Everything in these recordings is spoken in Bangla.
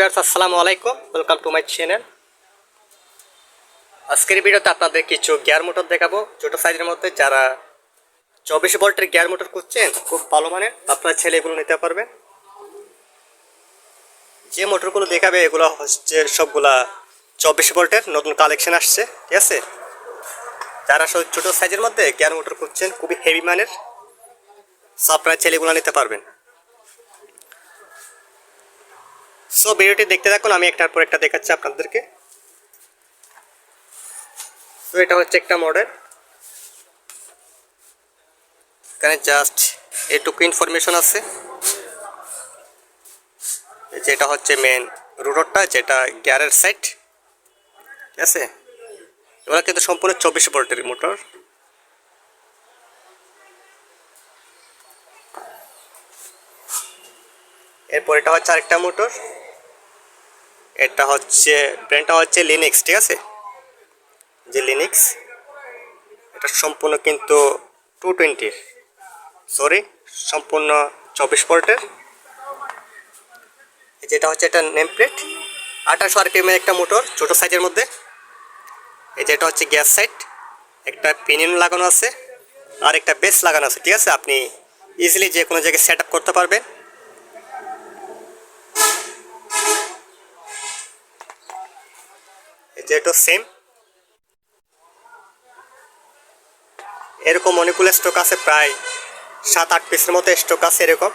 ভিউয়ার্স আসসালামু আলাইকুম, ওয়েলকাম টু মাই চ্যানেল। আজকের ভিডিওতে আপনাদের কিছু গিয়ার মোটর দেখাবো ছোট সাইজের মধ্যে। যারা 24 ভোল্টের গিয়ার মোটর খুঁজছেন, খুব ভালো মানের, আপনারা ছেলে এগুলো নিতে পারবেন। যে মোটরগুলো দেখাবে এগুলো হচ্ছে সবগুলা 24 ভোল্টের নতুন কালেকশন আসছে, ঠিক আছে। যারা সব ছোট সাইজের মধ্যে গিয়ার মোটর খুঁজছেন, খুবই হেভি মানের, আপনারা ছেলে এগুলো নিতে পারবেন। সো ভিডিওটি দেখতে থাকুন, আমি একটার পর একটা দেখাচ্ছি আপনাদেরকে। তো এটা হচ্ছে একটা মডেল, এখানে জাস্ট এটুকু ইনফরমেশন আছে। যেটা হচ্ছে মেন রোটরটা, যেটা গিয়ারের সাইড, ঠিক আছে। এগুলো কিন্তু সম্পূর্ণ 24 ভোল্টের মোটর। এরপর এটা হচ্ছে আরেকটা মোটর, এটা হচ্ছে ব্র্যান্ডটা হচ্ছে লিনিক্স, ঠিক আছে। যে লিনিক্স, এটা সম্পূর্ণ কিন্তু 220, সরি সম্পূর্ণ 24 ভোল্টের। যেটা হচ্ছে এটা নেম প্লেট, 2800 RPM এর একটা মোটর ছোট সাইজের মধ্যে। এই যেটা হচ্ছে গ্যাস সাইড, একটা পিনিয়ন লাগানো আছে আর একটা বেস লাগানো আছে, ঠিক আছে। আপনি ইজিলি যে কোনো জায়গায় সেট আপ করতে পারবেন। যেটা সেম এরকম অনেকগুলো স্টক আছে, প্রায় 7-8 পিসের মতো স্টক আছে এরকম।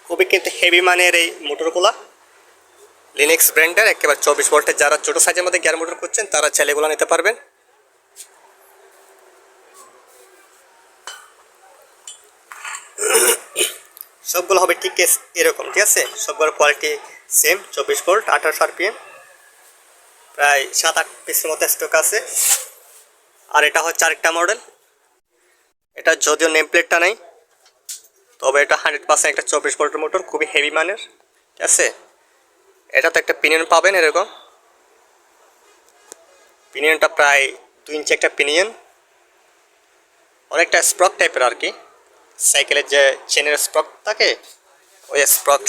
খুবই কিন্তু হেভি মানের এই মোটরগুলা, লিনিক্স ব্র্যান্ডের, একেবারে 24 ভোল্টের। যারা ছোট সাইজের মধ্যে গিয়ার মোটর করছেন তারা ছেলেগুলো নিতে পারবেন। সবগুলো হবে ঠিক এরকম, ঠিক আছে। সবগুলোর কোয়ালিটি সেম, 24 ভোল্ট, 2800 RPM, প্রায় 7-8 পিসের মতো স্টক আছে। আর এটা হচ্ছে আরেকটা মডেল, এটা যদিও নেম প্লেটটা নেই, তবে এটা 100% একটা 24 ভোল্টের মোটর, খুবই হেভি মানের, ঠিক আছে। এটা তো একটা পিনিয়ন পাবেন এরকম, পিনিয়নটা প্রায় 2 ইঞ্চি একটা পিনিয়ন, অনেকটা স্প্রক টাইপের আর কি। সাইকেলের যে চেনের স্প্রক থাকে, ওই স্প্রক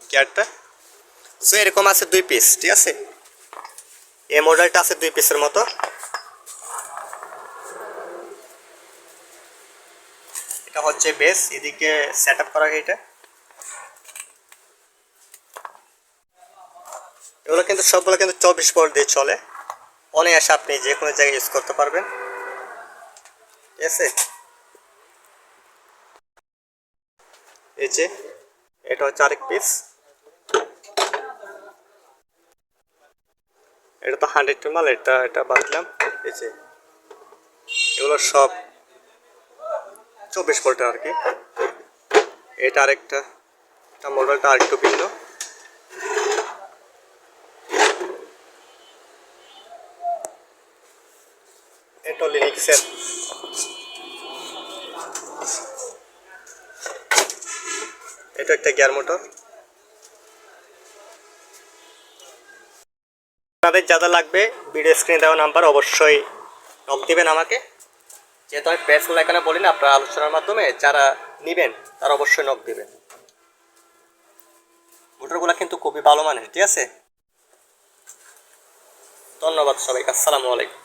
গিয়ারটা। সো এরকম আছে 2 পিস, ঠিক আছে। এই মডেলটা আছে 2 পিসের মতো। এটা হচ্ছে বেস, এদিকে সেট আপ করা এটা। এগুলো কিন্তু সবগুলো কিন্তু 24 ভোল্ট দিয়ে চলে, অনায়াসে আপনি যে কোনো জায়গায় ইউজ করতে পারবেন, ঠিক আছে। এই যে এটা হচ্ছে আরেক পিস, এটা তো 100 মাল, এটা বাঁধলাম। এই যে এগুলো সব 24 ভোল্টের আর কি। এটা আরেকটা, এটা মডেলটা আরেকটু ভিন্ন। এটা লিনিক্সের, এটা একটা গিয়ার মোটর। আপনাদের যাদের লাগবে ভিডিও স্ক্রিনে দেওয়া নাম্বার অবশ্যই নক দিবেন আমাকে। যেহেতু আমি প্রাইসগুলো এখানে বলি না, আপনারা আলোচনার মাধ্যমে যারা নেবেন তারা অবশ্যই নক দিবেন। মোটরগুলো কিন্তু খুবই ভালো মানের, ঠিক আছে। ধন্যবাদ সবাইকে, আসসালামু আলাইকুম।